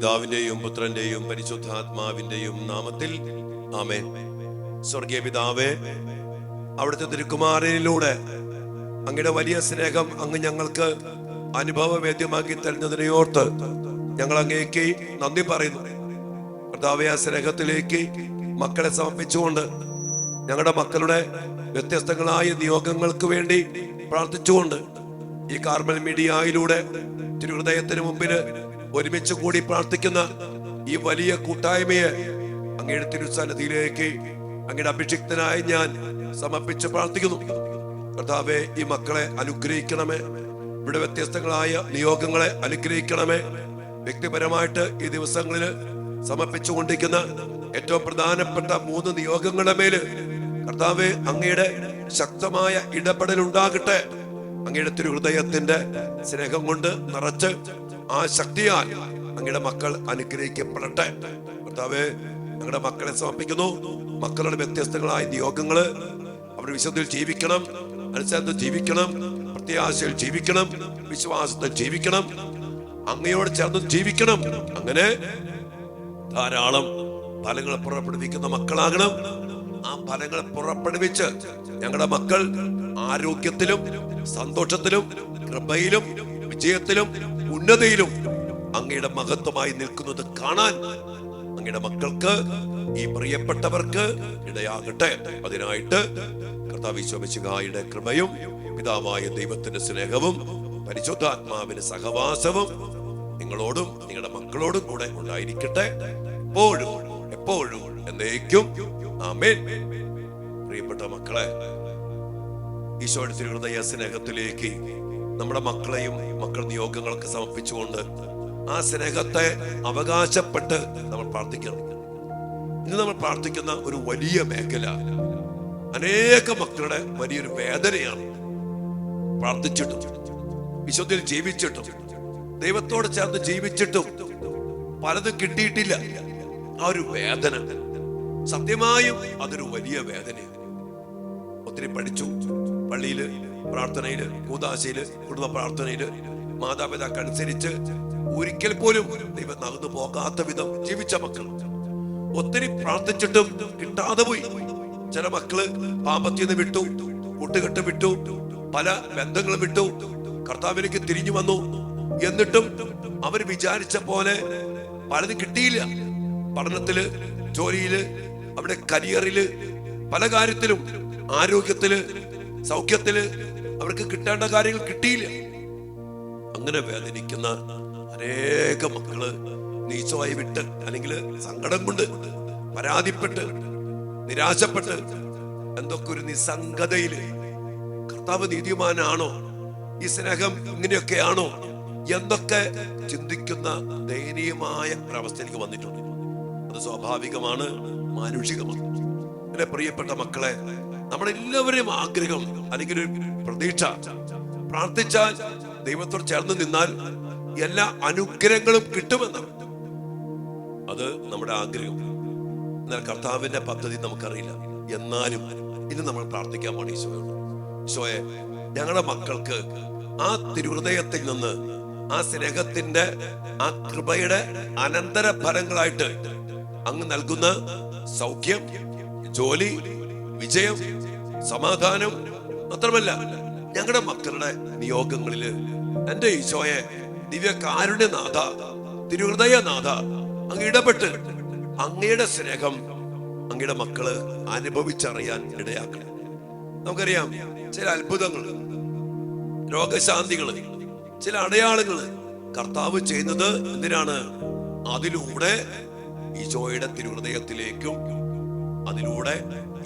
പിതാവിന്റെയും പുത്രന്റെയും പരിശുദ്ധാത്മാവിന്റെയും നാമത്തിൽ ആമേൻ. സ്വർഗീയ പിതാവേ, അവിടുത്തെ തിരുക്കുമാരനിലൂടെ അങ്ങയുടെ വലിയ സ്നേഹം അങ്ങ് ഞങ്ങൾക്ക് അനുഭവവേദ്യമാക്കി തരുന്നതിനെ ഓർത്ത് ഞങ്ങൾ അങ്ങേക്ക് നന്ദി പറയുന്നു. കർത്താവേ, ആ സ്നേഹത്തിലേക്ക് മക്കളെ സമർപ്പിച്ചുകൊണ്ട് ഞങ്ങളുടെ മക്കളുടെ വ്യത്യസ്തങ്ങളായ നിയോഗങ്ങൾക്ക് വേണ്ടി പ്രാർത്ഥിച്ചുകൊണ്ട് ഈ കാർമൽ മീഡിയയിലൂടെ തിരുഹൃദയത്തിന് മുമ്പിൽ ഒരുമിച്ച് കൂടി പ്രാർത്ഥിക്കുന്ന ഈ വലിയ കൂട്ടായ്മയെ അങ്ങയുടെ തിരുസന്നിധിയിലേക്ക് അങ്ങയുടെ അഭിഷിക്തനായ ഞാൻ സമർപ്പിച്ച് പ്രാർത്ഥിക്കുന്നു. കർത്താവേ, ഈ മക്കളെ അനുഗ്രഹിക്കണമേ. ഇവിടെ വ്യത്യസ്തങ്ങളായ നിയോഗങ്ങളെ അനുഗ്രഹിക്കണമേ. വ്യക്തിപരമായിട്ട് ഈ ദിവസങ്ങളിൽ സമർപ്പിച്ചുകൊണ്ടിരിക്കുന്ന ഏറ്റവും പ്രധാനപ്പെട്ട 3 നിയോഗങ്ങളുടെ മേല് കർത്താവേ, അങ്ങയുടെ ശക്തമായ ഇടപെടൽ ഉണ്ടാകട്ടെ. അങ്ങയുടെ തിരുഹൃദയത്തിന്റെ സ്നേഹം കൊണ്ട് നിറച്ച് ആ ശക്തിയാൽ അങ്ങയുടെ മക്കൾ അനുഗ്രഹിക്കപ്പെടട്ടെ. കർത്താവേ, ഞങ്ങളുടെ മക്കളെ സമർപ്പിക്കുന്നു. മക്കളുടെ വ്യത്യസ്തങ്ങളായ നിയോഗങ്ങള് അവർ വിശുദ്ധിയിൽ ജീവിക്കണം, അനുസരണത്തിൽ ജീവിക്കണം, പ്രത്യാശയിൽ ജീവിക്കണം, വിശ്വാസത്തിൽ ജീവിക്കണം, അങ്ങയോട് ചേർന്ന് ജീവിക്കണം. അങ്ങനെ ധാരാളം ഫലങ്ങൾ പുറപ്പെടുവിക്കുന്ന മക്കളാകണം. ആ ഫലങ്ങൾ പുറപ്പെടുവിച്ച് ഞങ്ങളുടെ മക്കൾ ആരോഗ്യത്തിലും സന്തോഷത്തിലും കൃപയിലും വിജയത്തിലും ഉന്നതിയിലും അങ്ങയുടെ മഹത്വമായി നിൽക്കുന്നത് കാണാൻ അങ്ങയുടെ മക്കൾക്ക്, ഈ പ്രിയപ്പെട്ടവർക്ക് ഇടയാകട്ടെ. അതിനായിട്ട് കർത്താവ് ഈശോ മിശിഹായുടെ കൃപയും പിതാവായ ദൈവത്തിന്റെ സ്നേഹവും പരിശുദ്ധാത്മാവിന്റെ സഹവാസവും നിങ്ങളോടും നിങ്ങളുടെ മക്കളോടും കൂടെ ഉണ്ടായിരിക്കട്ടെ, എപ്പോഴും എപ്പോഴും എന്നേക്കും. ആമേൻ. പ്രിയപ്പെട്ട മക്കളെ, ഈശോയുടെ തിരുഹൃദയ സ്നേഹത്തിലേക്ക് നമ്മുടെ മക്കളെയും മക്കളുടെ നിയോഗങ്ങളൊക്കെ സമർപ്പിച്ചുകൊണ്ട് ആ സ്നേഹത്തെ അവകാശപ്പെട്ട് നമ്മൾ പ്രാർത്ഥിക്കണം. ഇന്ന് നമ്മൾ പ്രാർത്ഥിക്കുന്ന ഒരു വലിയ മേഖല അനേക മക്കളുടെ വലിയൊരു വേദനയാണ്. പ്രാർത്ഥിച്ചിട്ടും വിശുദ്ധിയിൽ ജീവിച്ചിട്ടും ദൈവത്തോട് ചേർന്ന് ജീവിച്ചിട്ടും പലതും കിട്ടിയിട്ടില്ല. ആ ഒരു വേദന സത്യമായും അതൊരു വലിയ വേദനയാണ്. ഒത്തിരി പഠിച്ചു, പള്ളിയില്, പ്രാർത്ഥനയില്, കൂദാശയില്, കുടുംബ പ്രാർത്ഥനയില്, മാതാപിതാക്കൾ അനുസരിച്ച് ഒരിക്കൽ പോലും ദൈവം നകന്നു പോകാത്ത വിധം ജീവിച്ച മക്കൾ. ഒത്തിരി പ്രാർത്ഥിച്ചിട്ടും കിട്ടാതെ പോയി. ചില മക്കള് പാപത്തിന്ന് വിട്ടു, കൂട്ടുകെട്ട് വിട്ടു, പല ബന്ധങ്ങളും വിട്ടു, കർത്താവിലേക്ക് തിരിഞ്ഞു വന്നു. എന്നിട്ടും അവർ വിചാരിച്ച പോലെ പലതും കിട്ടിയില്ല. പഠനത്തില്, ജോലിയില്, അവിടെ കരിയറില്, പല കാര്യത്തിലും, ആരോഗ്യത്തില്, സൗഖ്യത്തില് അവർക്ക് കിട്ടേണ്ട കാര്യങ്ങൾ കിട്ടിയില്ല. അങ്ങനെ വേദനിക്കുന്ന അനേക മക്കള് നീച്ചമായി വിട്ട്, അല്ലെങ്കിൽ സങ്കടം കൊണ്ട് പരാതിപ്പെട്ട്, നിരാശപ്പെട്ട്, എന്തൊക്കെ ഒരു നിസ്സംഗതയില് കർത്താവ് നീതിമാനാണോ, ഈ സ്നേഹം ഇങ്ങനെയൊക്കെയാണോ എന്തൊക്കെ ചിന്തിക്കുന്ന ദയനീയമായ ഒരവസ്ഥയിലേക്ക് വന്നിട്ടുണ്ട്. അത് സ്വാഭാവികമാണ്, മാനുഷികമാണ്. എന്റെ പ്രിയപ്പെട്ട മക്കളെ, നമ്മളെല്ലാവരെയും ആഗ്രഹം അല്ലെങ്കിൽ ഒരു പ്രതീക്ഷ, പ്രാർത്ഥിച്ചാൽ ദൈവത്തോട് ചേർന്ന് നിന്നാൽ എല്ലാ അനുഗ്രഹങ്ങളും കിട്ടുമെന്നാണ്. അത് നമ്മുടെ ആഗ്രഹം. എന്നാൽ കർത്താവിന്റെ പദ്ധതി നമുക്കറിയില്ല. എന്നാലും ഇന്ന് നമ്മൾ പ്രാർത്ഥിക്കാൻ പോണ ഈശോയോട്, ഈശോയെ, ഞങ്ങളുടെ മക്കൾക്ക് ആ തിരുഹൃദയത്തിൽ നിന്ന് ആ സ്നേഹത്തിന്റെ ആ കൃപയുടെ അനന്തര ഫലങ്ങളായിട്ട് അങ്ങ് നൽകുന്ന സൗഖ്യം, ജോലി, വിജയം, സമാധാനം മാത്രമല്ല ഞങ്ങളുടെ മക്കളുടെ നിയോഗങ്ങളില് എന്റെ ഈശോയെ, ദിവ്യ കാരുണ്യനാഥ, തിരുഹൃദയനാഥ, അങ്ങ് ഇടപെട്ട് അങ്ങയുടെ സ്നേഹം അങ്ങയുടെ മക്കള് അനുഭവിച്ചറിയാൻ ഇടയാക്കണം. നമുക്കറിയാം, ചില അത്ഭുതങ്ങള്, രോഗശാന്തികള്, ചില അടയാളങ്ങള് കർത്താവ് ചെയ്യുന്നത് എന്തിനാണ്? അതിലൂടെ ഈശോയുടെ തിരുഹൃദയത്തിലേക്കും അതിലൂടെ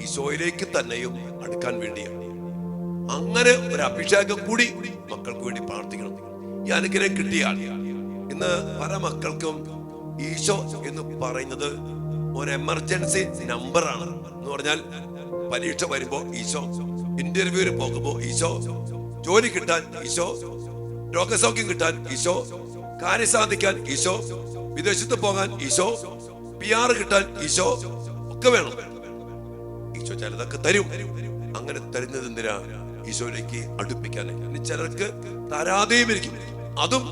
ഈശോയിലേക്ക് തന്നെയും അടുക്കാൻ വേണ്ടിയാണ്. അങ്ങനെ ഒരു അഭിഷേകം കൂടി മക്കൾക്ക് വേണ്ടി പ്രാർത്ഥിക്കണം. ഈ അനുഗ്രഹം കിട്ടിയാൽ ഇന്ന് പല മക്കൾക്കും ഈശോ എന്ന് പറയുന്നത് ഒരു എമർജൻസി നമ്പറാണ്. എന്ന് പറഞ്ഞാൽ പരീക്ഷ വരുമ്പോ ഈശോ, ഇന്റർവ്യൂവിൽ പോകുമ്പോ ഈശോ, ജോലി കിട്ടാൻ ഈശോ, രോഗസൗഖ്യം കിട്ടാൻ ഈശോ, കാര്യം സാധിക്കാൻ ഈശോ, വിദേശത്ത് പോകാൻ ഈശോ, PR കിട്ടാൻ ഈശോ, ഒക്കെ വേണം. ഈശോ ചിലതൊക്കെ തരും. അങ്ങനെ തരുന്നത് എന്തിനാ? ഈശോയിലേക്ക് അടുപ്പിക്കാൻ. ചിലർക്ക് തരാതെയും ഇരിക്കും, അതും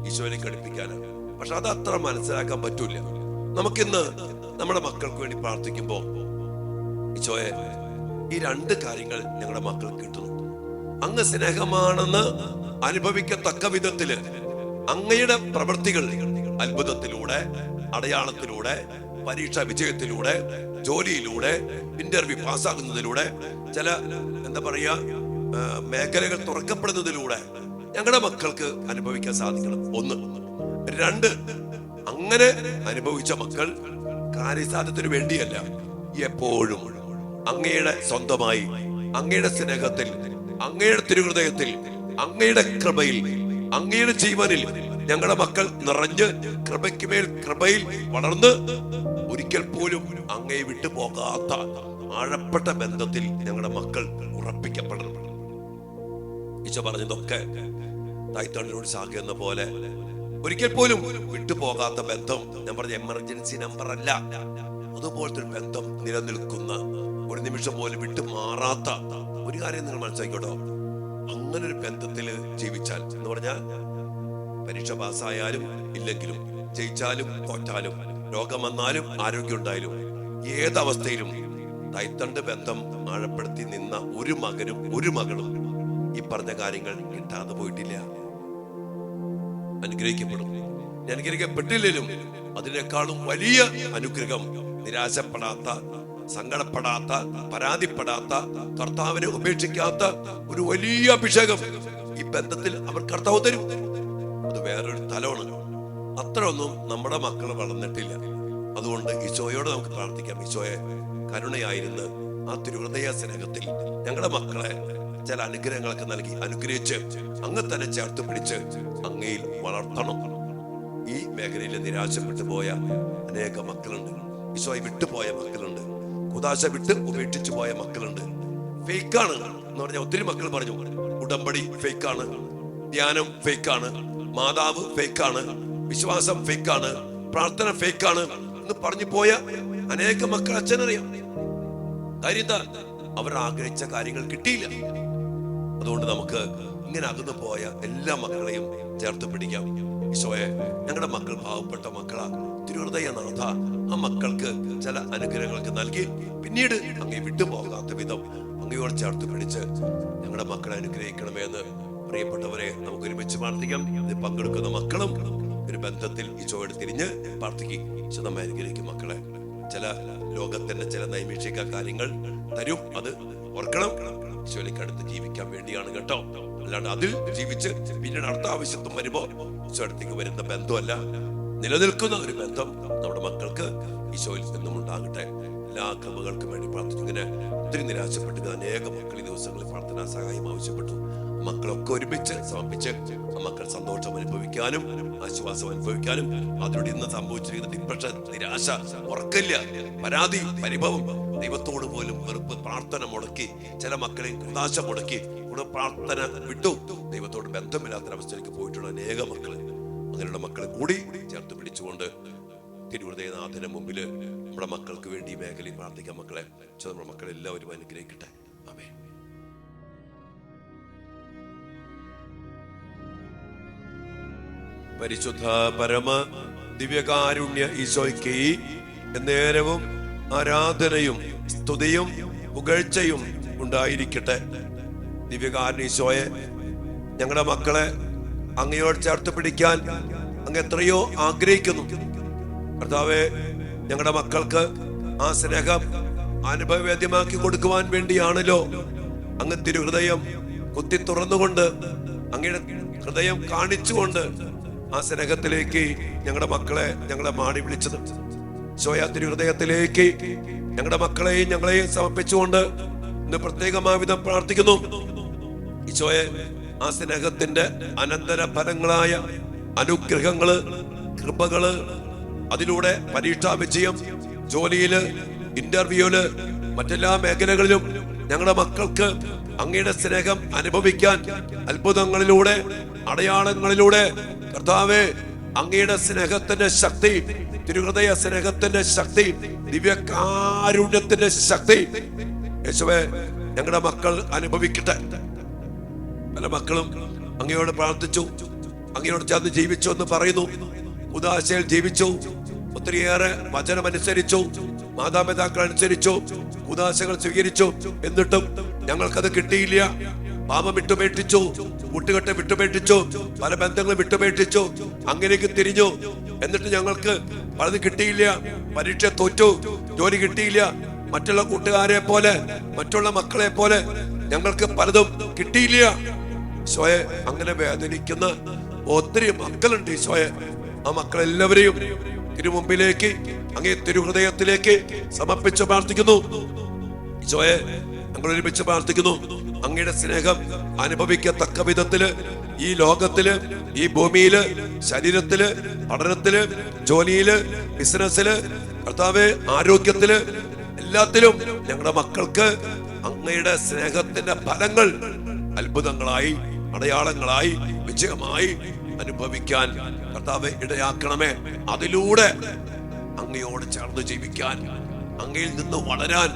ഈശോയിലേക്ക് അടുപ്പിക്കാനാണ്. പക്ഷെ അത് അത്ര മനസ്സിലാക്കാൻ പറ്റൂല. നമുക്കിന്ന് നമ്മുടെ മക്കൾക്ക് വേണ്ടി പ്രാർത്ഥിക്കുമ്പോ ഈശോയെ, ഈ രണ്ട് കാര്യങ്ങൾ ഞങ്ങളുടെ മക്കൾക്ക് കിട്ടുന്നു. അങ്ങ് സ്നേഹമാണെന്ന് അനുഭവിക്കത്തക്ക വിധത്തില് അങ്ങയുടെ പ്രവൃത്തികൾ അത്ഭുതത്തിലൂടെ, അടയാളത്തിലൂടെ, പരീക്ഷാ വിജയത്തിലൂടെ, ജോലിയിലൂടെ, ഇന്റർവ്യൂ പാസ്സാകുന്നതിലൂടെ, ചില എന്താ പറയാ മേഖലകൾ തുറക്കപ്പെടുന്നതിലൂടെ ഞങ്ങളുടെ മക്കൾക്ക് അനുഭവിക്കാൻ സാധിക്കണം. ഒന്ന്. രണ്ട്, അങ്ങനെ അനുഭവിച്ച മക്കൾ കാര്യസാധ്യത്തിന് വേണ്ടിയല്ല, എപ്പോഴും അങ്ങയുടെ സ്വന്തമായി, അങ്ങയുടെ സ്നേഹത്തിൽ, അങ്ങയുടെ തിരുഹൃദയത്തിൽ, അങ്ങയുടെ കൃപയിൽ, അങ്ങയുടെ ജീവനിൽ ഞങ്ങളുടെ മക്കൾ നിറഞ്ഞ് കൃപയ്ക്ക് മേൽ കൃപയിൽ വളർന്ന് ഒരിക്കൽ പോലും അങ്ങയെ വിട്ടു പോകാത്ത ആഴപ്പെട്ട ബന്ധത്തിൽ ഞങ്ങളുടെ മക്കൾ ഉറപ്പിക്കപ്പെടണം. ഈശോ പറഞ്ഞതൊക്കെ തായ്തണ്ടിനോട് സാഖ എന്ന പോലെ ഒരിക്കൽ പോലും വിട്ടുപോകാത്ത ബന്ധം. ഞാൻ പറഞ്ഞ എമർജൻസി നമ്പർ അല്ല, അതുപോലത്തെ ഒരു ബന്ധം നിലനിൽക്കുന്ന, ഒരു നിമിഷം പോലും വിട്ടു മാറാത്ത ഒരു കാര്യം നിങ്ങൾ മനസ്സിലാക്കിക്കോട്ടോ. അങ്ങനെ ഒരു ബന്ധത്തിൽ ജീവിച്ചാൽ എന്ന് പറഞ്ഞാൽ പരീക്ഷ പാസ്സായാലും ഇല്ലെങ്കിലും, ജയിച്ചാലും തോറ്റാലും, രോഗം വന്നാലും ആരോഗ്യം ഉണ്ടായാലും, ഏതവസ്ഥയിലും തായ്തണ്ട് ബന്ധം ആഴപ്പെടുത്തി നിന്ന ഒരു മകനും ഒരു മകളും ഈ പറഞ്ഞ കാര്യങ്ങൾ കിട്ടാതെ പോയിട്ടില്ല. അനുഗ്രഹിക്കപ്പെടും. അനുഗ്രഹിക്കപ്പെട്ടില്ലേലും അതിനേക്കാളും വലിയ അനുഗ്രഹം നിരാശപ്പെടാത്ത, സങ്കടപ്പെടാത്ത, പരാതിപ്പെടാത്ത, കർത്താവിനെ ഉപേക്ഷിക്കാത്ത ഒരു വലിയ അഭിഷേകം ഈ ബന്ധത്തിൽ അവർ കർത്താവ് തരും. അത് വേറൊരു തലമാണ്. അത്രയൊന്നും നമ്മുടെ മക്കൾ വളർന്നിട്ടില്ല. അതുകൊണ്ട് ഈശോയോട് നമുക്ക് പ്രാർത്ഥിക്കാം. ഈശോയെ, കരുണയായിരുന്ന് ആ തിരുഹൃദയ സ്നേഹത്തിൽ ഞങ്ങളുടെ മക്കളെ ചില അനുഗ്രഹങ്ങളൊക്കെ നൽകി അനുഗ്രഹിച്ച് അങ്ങ് തന്നെ ചേർത്ത് പിടിച്ച് അങ്ങയിൽ വളർത്തണം. ഈ മേഖലയിൽ നിരാശപ്പെട്ടു പോയ അനേക മക്കളുണ്ട്. ഈശോയെ വിട്ടുപോയ മക്കളുണ്ട്. കുദാശ വിട്ട് ഉപേക്ഷിച്ചു പോയ മക്കളുണ്ട്. ഫേക്കാണ് എന്ന് പറഞ്ഞാൽ ഒത്തിരി മക്കൾ പറഞ്ഞു, ഉടമ്പടി ഫേക്കാണ്, ധ്യാനം ഫേക്കാണ്, മാതാവ് ഫേക്കാണ്, വിശ്വാസം ഫേക്കാണ്, പ്രാർത്ഥന ഫേക്കാണ് എന്ന് പറഞ്ഞു പോയ അനേക മക്കൾ അച്ഛനറിയാം. കാര്യം എന്താ? അവർ ആഗ്രഹിച്ച കാര്യങ്ങൾ കിട്ടിയില്ല. അതുകൊണ്ട് നമുക്ക് ഇങ്ങനെ അകന്നു പോയ എല്ലാ മക്കളെയും ചേർത്ത് പിടിക്കാം. ഈശോയെ, ഞങ്ങളുടെ മക്കൾ പാവപ്പെട്ട മക്കളാ, തിരുഹൃദയനാഥ, ആ മക്കൾക്ക് ചില അനുഗ്രഹങ്ങളൊക്കെ നൽകി പിന്നീട് അങ്ങേ വിട്ടുപോകാത്ത വിധം അങ്ങയോട് ചേർത്ത് പിടിച്ച് ഞങ്ങളുടെ മക്കളെ അനുഗ്രഹിക്കണമെന്ന് പ്രിയപ്പെട്ടവരെ നമുക്ക് ഒരുമിച്ച് പ്രാർത്ഥിക്കാം. ഇത് പങ്കെടുക്കുന്ന മക്കളും ഒരു ബന്ധത്തിൽ ഈശോയോട് തിരിഞ്ഞ് പ്രാർത്ഥിക്കും. ഈശോ നമ്മെ അനുഗ്രഹിക്കും. മക്കളെ, ചില ലോകത്തിന്റെ ചില നൈമിഷിക കാര്യങ്ങൾ തരും, അത് ഓർക്കണം. ഈശോയിലേക്ക് അടുത്ത് ജീവിക്കാൻ വേണ്ടിയാണ് കേട്ടോ. അല്ലാണ്ട് അതിൽ ജീവിച്ച് പിന്നീട് അടുത്ത ആവശ്യത്വം വരുമ്പോ ഈശോ അടുത്തേക്ക് വരുന്ന ബന്ധമല്ല, നിലനിൽക്കുന്ന ഒരു ബന്ധം നമ്മുടെ മക്കൾക്ക് ഈശോയിൽ നിന്നും ഉണ്ടാകട്ടെ. എല്ലാ കൃപകൾക്കും വേണ്ടി പ്രാർത്ഥിച്ചു. ഇങ്ങനെ ഒത്തിരി നിരാശപ്പെട്ടു അനേക മക്കൾ ഈ ദിവസങ്ങളിൽ പ്രാർത്ഥനാ സഹായം ആവശ്യപ്പെട്ടു. മക്കളൊക്കെ ഒരുമിച്ച് സമർപ്പിച്ച് മക്കൾ സന്തോഷം അനുഭവിക്കാനും ആശ്വാസം അനുഭവിക്കാനും, അതിലൂടെ ഇന്ന് സംഭവിച്ചിരിക്കുന്ന ഡിപ്രഷൻ, നിരാശ, ഉറക്കില്ല, പരാതി, പരിഭവം, ദൈവത്തോട് പോലും വെറുപ്പ്, പ്രാർത്ഥന മുടക്കി, ചില മക്കളെയും കുദാശ മുടക്കി പ്രാർത്ഥന വിട്ടു ദൈവത്തോട് ബന്ധമില്ലാത്തൊരവസ്ഥയിലേക്ക് പോയിട്ടുള്ള അനേക മക്കള്, അങ്ങനെയുള്ള മക്കളെ കൂടി ചേർത്ത് പിടിച്ചുകൊണ്ട് തിരുഹൃദയനാഥന്റെ മുമ്പില് നമ്മുടെ മക്കൾക്ക് വേണ്ടി ഈ മേഖലയിൽ പ്രാർത്ഥിക്കാം. മക്കളെ, നമ്മുടെ മക്കളെല്ലാവരും അനുഗ്രഹിക്കട്ടെ. ആമേൻ. പരിശുദ്ധ പരമ ദിവ്യകാരുണ്യ ഈശോയ്ക്ക് നേരവും ആരാധനയും സ്തുതിയും പുകഴ്ചയും ഉണ്ടായിരിക്കട്ടെ. ദിവ്യകാരുണ്യ ഈശോയെ, ഞങ്ങളുടെ മക്കളെ അങ്ങയോട് ചേർത്ത് പിടിക്കാൻ അങ്ങ് എത്രയോ ആഗ്രഹിക്കുന്നു. കർത്താവേ, ഞങ്ങളുടെ മക്കൾക്ക് ആ സ്നേഹം അനുഭവവേദ്യമാക്കി കൊടുക്കുവാൻ വേണ്ടിയാണല്ലോ അങ്ങ് തിരുഹൃദയം കുത്തി തുറന്നുകൊണ്ട്, അങ്ങയുടെ ഹൃദയം കാണിച്ചുകൊണ്ട് ആ സ്നേഹത്തിലേക്ക് ഞങ്ങളുടെ മക്കളെ ഞങ്ങളെ മാടി വിളിച്ചത്. ഈശോയ, തിരുഹൃദയത്തിലേക്ക് ഞങ്ങളുടെ മക്കളെയും ഞങ്ങളെയും സമർപ്പിച്ചുകൊണ്ട് ഇന്ന് പ്രത്യേകമായ വിധം പ്രാർത്ഥിക്കുന്നു. ഈശോയെ, ആ സ്നേഹത്തിന്റെ അനന്തര ഫലങ്ങളായ അനുഗ്രഹങ്ങള്, കൃപകള്, അതിലൂടെ പരീക്ഷാ വിജയം, ജോലിയില്, ഇന്റർവ്യൂല്, മറ്റെല്ലാ മേഖലകളിലും ഞങ്ങളുടെ മക്കൾക്ക് അങ്ങയുടെ സ്നേഹം അനുഭവിക്കാൻ അത്ഭുതങ്ങളിലൂടെ, അടയാളങ്ങളിലൂടെ കർത്താവേ, അങ്ങയുടെ സ്നേഹത്തിന്റെ ശക്തി, തിരുഹൃദയ സ്നേഹത്തിന്റെ ശക്തി, ദിവ്യകാരുണ്യത്തിന്റെ ശക്തി യേശുവേ ഞങ്ങളുടെ മക്കൾ അനുഭവിക്കട്ടെ. പല മക്കളും അങ്ങയോട് പ്രാർത്ഥിച്ചു, അങ്ങയോട് ചേർന്ന് ജീവിച്ചു എന്ന് പറയുന്നു. ഉദാശയിൽ ജീവിച്ചു, ഒത്തിരിയേറെ വചനമനുസരിച്ചു, മാതാപിതാക്കൾ അനുസരിച്ചു, ഉദാശകൾ സ്വീകരിച്ചു. എന്നിട്ടും ഞങ്ങൾക്കത് കിട്ടിയില്ല. പാപം വിട്ടുപേക്ഷിച്ചു, കൂട്ടുകെട്ട് വിട്ടുപേക്ഷിച്ചു, പല ബന്ധങ്ങളും വിട്ടുപേക്ഷിച്ചു, അങ്ങനെയൊക്കെ തിരിഞ്ഞു. എന്നിട്ട് ഞങ്ങൾക്ക് പലതും കിട്ടിയില്ല. പരീക്ഷ തോറ്റു, ജോലി കിട്ടിയില്ല. മറ്റുള്ള കൂട്ടുകാരെ പോലെ, മറ്റുള്ള മക്കളെ പോലെ ഞങ്ങൾക്ക് പലതും കിട്ടിയില്ല. ഈശോയെ, അങ്ങനെ വേദനിക്കുന്ന ഒത്തിരി മക്കളുണ്ട് ഈശോയെ. ആ മക്കളെല്ലാവരെയും തിരുമുമ്പിലേക്ക്, അങ്ങേ തിരുഹൃദയത്തിലേക്ക് സമർപ്പിച്ച് പ്രാർത്ഥിക്കുന്നു. ഈശോയെ, ഞങ്ങൾ ഒരുമിച്ച് പ്രാർത്ഥിക്കുന്നു. അങ്ങയുടെ സ്നേഹം അനുഭവിക്കത്തക്ക വിധത്തില് ഈ ലോകത്തില്, ഈ ഭൂമിയില്, ശരീരത്തില്, പഠനത്തില്, ജോലിയില്, ബിസിനസ്സില്, കർത്താവേ, ആരോഗ്യത്തില്, എല്ലാത്തിലും ഞങ്ങളുടെ മക്കൾക്ക് അങ്ങയുടെ സ്നേഹത്തിന്റെ ഫലങ്ങൾ അത്ഭുതങ്ങളായി, അടയാളങ്ങളായി, വിജയമായി അനുഭവിക്കാൻ കർത്താവേ ഇടയാക്കണമേ. അതിലൂടെ അങ്ങയോട് ചേർന്ന് ജീവിക്കാൻ, അങ്ങയിൽ നിന്ന് വളരാൻ,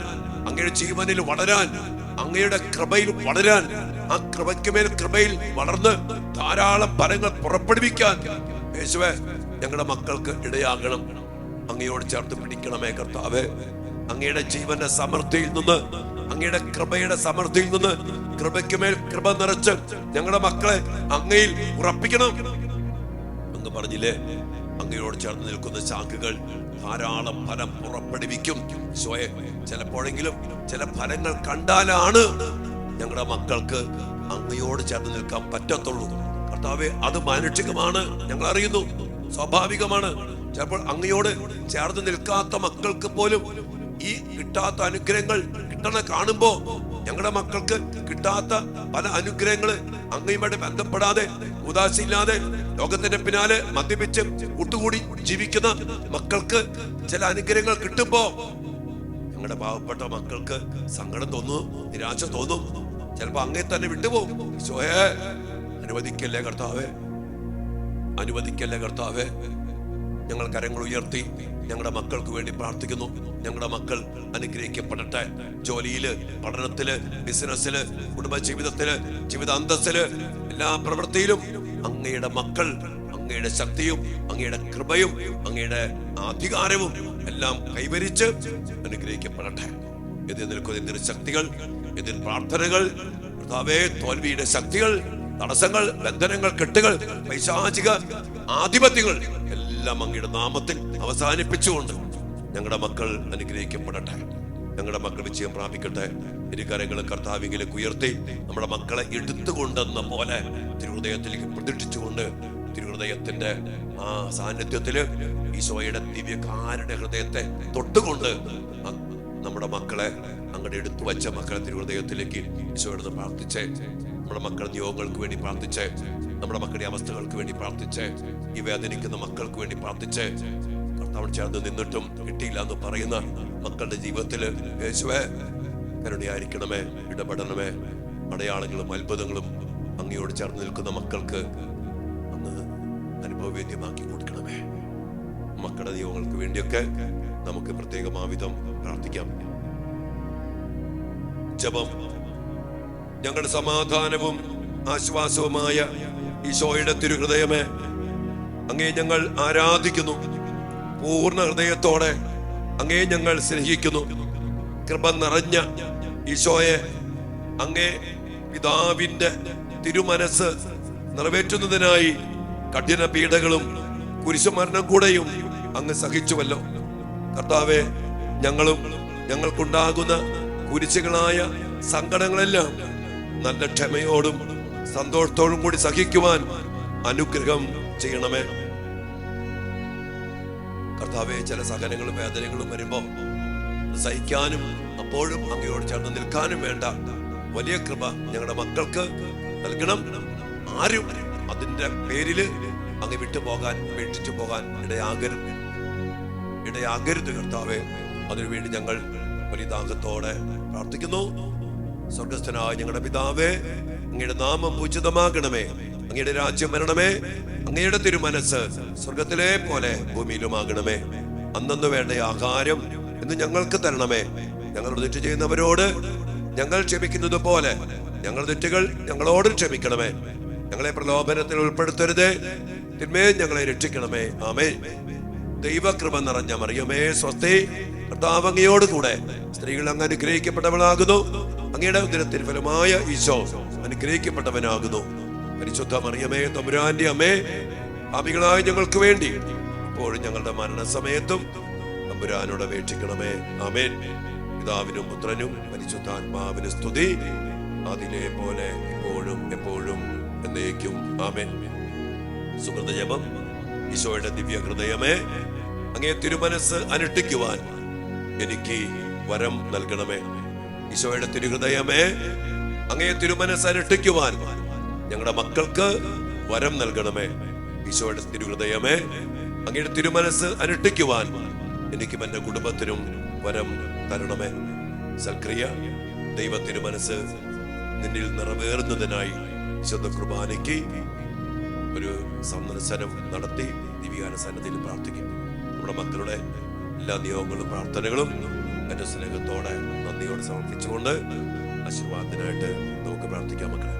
അങ്ങയുടെ ജീവനിൽ വളരാൻ, അങ്ങയുടെ കൃപയിൽ വളരാൻ, ആ കൃപയ്ക്കുമേൽ കൃപയിൽ വളർന്ന് ധാരാളം ഫലങ്ങൾ പുറപ്പെടുവിക്കാൻ യേശുവേ ഞങ്ങളുടെ മക്കൾക്ക് ഇടയാകണം. അങ്ങയോട് ചേർത്ത് പിടിക്കണമേ കർത്താവേ. അങ്ങയുടെ ജീവന്റെ സമൃദ്ധിയിൽ നിന്ന്, അങ്ങയുടെ കൃപയുടെ സമൃദ്ധിയിൽ നിന്ന് കൃപയ്ക്കുമേൽ കൃപ നിറച്ച് ഞങ്ങളുടെ മക്കളെ അങ്ങയിൽ ഉറപ്പിക്കണം. അങ്ങ് പറഞ്ഞില്ലേ, അങ്ങയോട് ചേർന്ന് നിൽക്കുന്ന ശാഖകൾ ധാരാളം ഫലം പുറപ്പെടുവിക്കും. ചിലപ്പോഴെങ്കിലും ചില ഫലങ്ങൾ കണ്ടാലാണ് ഞങ്ങളുടെ മക്കൾക്ക് അങ്ങയോട് ചേർന്ന് നിൽക്കാൻ പറ്റത്തുള്ളൂ. കർത്താവേ, അത് മാനുഷികമാണ്, ഞങ്ങൾ അറിയുന്നു, സ്വാഭാവികമാണ്. ചിലപ്പോൾ അങ്ങയോട് ചേർന്ന് നിൽക്കാത്ത മക്കൾക്ക് പോലും ഈ കിട്ടാത്ത അനുഗ്രഹങ്ങൾ കിട്ടണ കാണുമ്പോ, ഞങ്ങളുടെ മക്കൾക്ക് കിട്ടാത്ത പല അനുഗ്രഹങ്ങള് അങ്ങയുമായിട്ട് ബന്ധപ്പെടാതെ, ഉദാസീല്ലാതെ, ലോകത്തിന്റെ പിന്നാലെ മദ്യപിച്ച് കൂട്ടുകൂടി ജീവിക്കുന്ന മക്കൾക്ക് ചില അനുഗ്രഹങ്ങൾ കിട്ടുമ്പോ ഞങ്ങളുടെ പാവപ്പെട്ട മക്കൾക്ക് സങ്കടം തോന്നും, നിരാശ തോന്നും. ചിലപ്പോ അങ്ങേ തന്നെ വിട്ടുപോകും. ഈശോയെ, അനുവദിക്കല്ലേ കർത്താവേ, അനുവദിക്കല്ലേ കർത്താവേ. ഞങ്ങൾ കരങ്ങൾ ഉയർത്തി ഞങ്ങളുടെ മക്കൾക്ക് വേണ്ടി പ്രാർത്ഥിക്കുന്നു. ഞങ്ങളുടെ മക്കൾ അനുഗ്രഹിക്കപ്പെടട്ടെ. ജോലിയില്, പഠനത്തില്, ബിസിനസ്സില്, കുടുംബ ജീവിതത്തില്, ജീവിത അന്തസ്സില്, എല്ലാ പ്രവൃത്തിയിലും അങ്ങയുടെ മക്കൾ അങ്ങയുടെ ശക്തിയും അങ്ങയുടെ കൃപയും അങ്ങയുടെ അധികാരവും എല്ലാം കൈവരിച്ച് അനുഗ്രഹിക്കപ്പെടട്ടെ. എതിർ നിൽക്കുന്ന എതിർ ശക്തികൾ, എതിർ പ്രാർത്ഥനകൾ, കർത്താവേ, തോൽവിയുടെ ശക്തികൾ, തടസ്സങ്ങൾ, ബന്ധനങ്ങൾ, കെട്ടുകൾ, പൈശാചിക ആധിപത്യങ്ങൾ എല്ലാം അങ്ങയുടെ നാമത്തിൽ അവസാനിപ്പിച്ചുകൊണ്ട് ഞങ്ങളുടെ മക്കൾ അനുഗ്രഹിക്കപ്പെടട്ടെ. ഞങ്ങളുടെ മക്കൾ വിജയം പ്രാപിക്കട്ടെ. ഇരുകരങ്ങൾ കർത്താവിലേക്ക് ഉയർത്തി നമ്മുടെ മക്കളെ എടുത്തുകൊണ്ടെന്ന പോലെ തിരുഹൃദയത്തിലേക്ക് പ്രതീക്ഷിച്ചുകൊണ്ട് തിരുഹൃദയത്തിന്റെ ആ സാന്നിധ്യത്തില് ഈശോയുടെ ദിവ്യകാരുടെ ഹൃദയത്തെ തൊട്ടുകൊണ്ട് നമ്മുടെ മക്കളെ, അങ്ങോട്ട് എടുത്തു വച്ച മക്കളെ തിരുഹൃദയത്തിലേക്ക് ഈശോയോട് പ്രാർത്ഥിച്ചേ. നമ്മുടെ മക്കളുടെ നിയോഗങ്ങൾക്ക് വേണ്ടി പ്രാർത്ഥിച്ചേ. നമ്മുടെ മക്കളുടെ അവസ്ഥകൾക്ക് വേണ്ടി പ്രാർത്ഥിച്ചേ. ഈ വേദനിക്കുന്ന മക്കൾക്ക് വേണ്ടി പ്രാർത്ഥിച്ചേ. കർത്താവ് ചേർന്ന് നിന്നിട്ടും കിട്ടിയില്ല എന്ന് പറയുന്ന മക്കളുടെ ജീവിതത്തില് യേശുവേ കരുണയായിരിക്കണമേ, ഇടപെടണമേ. അടയാളങ്ങളും അത്ഭുതങ്ങളും അങ്ങയോട് ചേർന്ന് നിൽക്കുന്ന മക്കൾക്ക് അന്ന് അനുഭവവേദ്യമാക്കി കൊടുക്കണമേ. മക്കളുടെ നിയമങ്ങൾക്ക് വേണ്ടിയൊക്കെ നമുക്ക് പ്രത്യേകമാവിധം പ്രാർത്ഥിക്കാം. ജപം. ഞങ്ങളുടെ സമാധാനവും ആശ്വാസവുമായ ഈശോയുടെ തിരുഹൃദയമേ, അങ്ങേ ഞങ്ങൾ ആരാധിക്കുന്നു. പൂർണ്ണ ഹൃദയത്തോടെ അങ്ങേ ഞങ്ങൾ സ്നേഹിക്കുന്നു. കൃപ നിറഞ്ഞ ഈശോയെ, അങ്ങേ പിതാവിന്റെ തിരുമനസ് നിറവേറ്റുന്നതിനായി കഠിന പീഡകളും കുരിശുമരണം കൂടെയും അങ്ങ് സഹിച്ചുവല്ലോ. കർത്താവെ, ഞങ്ങളും ഞങ്ങൾക്കുണ്ടാകുന്ന കുരിശുകളായ സങ്കടങ്ങളെല്ലാം നല്ല ക്ഷമയോടും സന്തോഷത്തോടും കൂടി സഹിക്കുവാൻ അനുഗ്രഹം ചെയ്യണമേ. കർത്താവെ, ചില സഹനങ്ങളും വേദനകളും വരുമ്പോ സഹിക്കാനും അപ്പോഴും അങ്ങയോട് ചേർന്ന് നിൽക്കാനും വേണ്ട വലിയ കൃപ ഞങ്ങളുടെ മക്കൾക്ക് നൽകണം. ആരും അതിന്റെ പേരില് അങ്ങ് വിട്ടുപോകാൻ, ഉപേക്ഷിച്ചു പോകാൻ ഇടയാകരുത് കർത്താവെ. അതിനുവേണ്ടി ഞങ്ങൾ വലിയ ദാഹത്തോടെ പ്രാർത്ഥിക്കുന്നു. സ്വർഗസ്ഥനായ ഞങ്ങളുടെ പിതാവേ, അങ്ങയുടെ നാമം പൂജിതമാകണമേ. അങ്ങയുടെ രാജ്യം വരണമേ. അങ്ങയുടെ തിരുമനസ് സ്വർഗത്തിലെ പോലെ ഭൂമിയിലുമാകണമേ. അന്നന്ന് വേണ്ട ആഹാരം ഇന്ന് ഞങ്ങൾക്ക് തരണമേ. ഞങ്ങളോട് തെറ്റ് ചെയ്യുന്നവരോട് ഞങ്ങൾ ക്ഷമിക്കുന്നത് പോലെ ഞങ്ങളുടെ തെറ്റുകൾ ഞങ്ങളോട് ക്ഷമിക്കണമേ. ഞങ്ങളെ പ്രലോഭനത്തിൽ ഉൾപ്പെടുത്തരുതേ, തിന്മേൽ ഞങ്ങളെ രക്ഷിക്കണമേ. ആമേൻ. ദൈവകൃപ നിറഞ്ഞ മറിയമേ സ്വസ്തി, കർത്താവ് അങ്ങയോട് കൂടെ സ്ത്രീകൾ അങ്ങ് അനുഗ്രഹിക്കപ്പെട്ടവളാകുന്നു. അങ്ങയുടെ ഉദരത്തിൻ ഫലമായ ഈശോ അനുഗ്രഹിക്കപ്പെട്ടവനാകുന്നു. പരിശുദ്ധ മറിയമേ തമ്പുരാന്റെ അമ്മേ, പാപികളായ ഞങ്ങൾക്ക് വേണ്ടി ഇപ്പോഴും ഞങ്ങളുടെ മരണസമയത്തും തമ്പുരാനോട് അപേക്ഷിക്കണമേ. ആമേൻ. പിതാവിനും പുത്രനും പരിശുദ്ധാത്മാവിന് സ്തുതി, അതിലെ പോലെ ഇപ്പോഴും എപ്പോഴും എന്നേക്കും. ആമേൻ. സുഹൃതജപം. ഈശോയുടെ ദിവ്യ ഹൃദയമേ, അങ്ങേ തിരുമനസ് അനുഷ്ഠിക്കുവാൻ എനിക്ക് വരം നൽകണമേ. ഈശോയുടെ തിരുഹൃദയമേ, അങ്ങേ തിരുമനസ് അനുഷ്ഠിക്കുവാൻ ഞങ്ങളുടെ മക്കൾക്ക് വരം നൽകണമേ. ഈശോയുടെ തിരുഹൃദയമേ, അങ്ങയുടെ തിരുമനസ് അനുഷ്ഠിക്കുവാൻ എനിക്കും എന്റെ കുടുംബത്തിനും വരം തരണമേ. സൽക്രിയ ദൈവ തിരുമനസ് നിന്നിൽ നിറവേറുന്നതിനായി വിശുദ്ധ കുർബാനയ്ക്ക് ഒരു സന്ദർശനം നടത്തി ദിവ്യാന സന്നിധിയിൽ പ്രാർത്ഥിക്കും. നമ്മുടെ മക്കളുടെ എല്ലാ നിയോഗങ്ങളും പ്രാർത്ഥനകളും എന്റെ സ്നേഹത്തോടെ നന്ദിയോടെ സമർപ്പിച്ചുകൊണ്ട് ആശീർവാദത്തിനായിട്ട് നമുക്ക് പ്രാർത്ഥിക്കാം. മക്കളെ,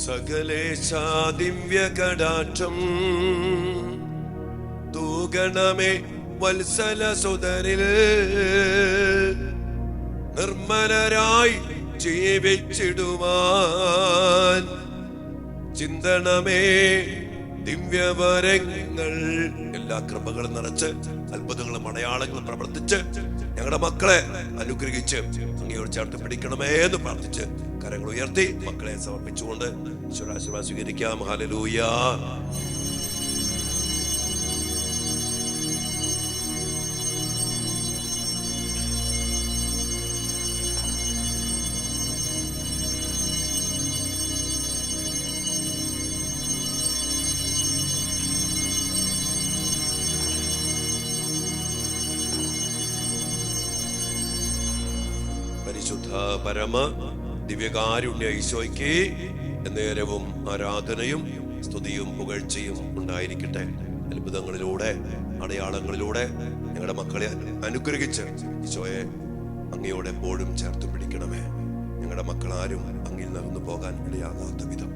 സകലേശാ ദിവ്യ കടാക്ഷം തൂഗണമേ വത്സല സുതരിൽ, നിർമ്മലരായി ജീവിച്ചിടുവാൻ ചിന്തണമേ ദിവ്യവരങ്ങൾ. എല്ലാ കൃപകളും നിറച്ച് അത്ഭുതങ്ങളും അടയാളങ്ങളും പ്രവർത്തിച്ച് ഞങ്ങളുടെ മക്കളെ അനുഗ്രഹിച്ച് അങ്ങയോട് ചേർത്ത് പിടിക്കണമേ എന്ന് പ്രാർത്ഥിച്ച് കരങ്ങൾ ഉയർത്തി മക്കളെ സമർപ്പിച്ചുകൊണ്ട് ഈശ്വരാശീർവാദം സ്വീകരിക്കാം. ഹല്ലേലൂയ. പരിശുദ്ധ പരമ ദിവ്യകാരുണ്യ ഈശോയ്ക്ക് നേരവും ആരാധനയും സ്തുതിയും പുകഴ്ചയും ഉണ്ടായിരിക്കട്ടെ. അത്ഭുതങ്ങളിലൂടെ അടയാളങ്ങളിലൂടെ ഞങ്ങളുടെ മക്കളെ അനുഗ്രഹിച്ച് ഈശോയെ അങ്ങയോടെ എപ്പോഴും ചേർത്ത് പിടിക്കണമേ. ഞങ്ങളുടെ മക്കളാരും അങ്ങിൽ നടന്നു പോകാൻ ഇടയാകാത്ത വിധം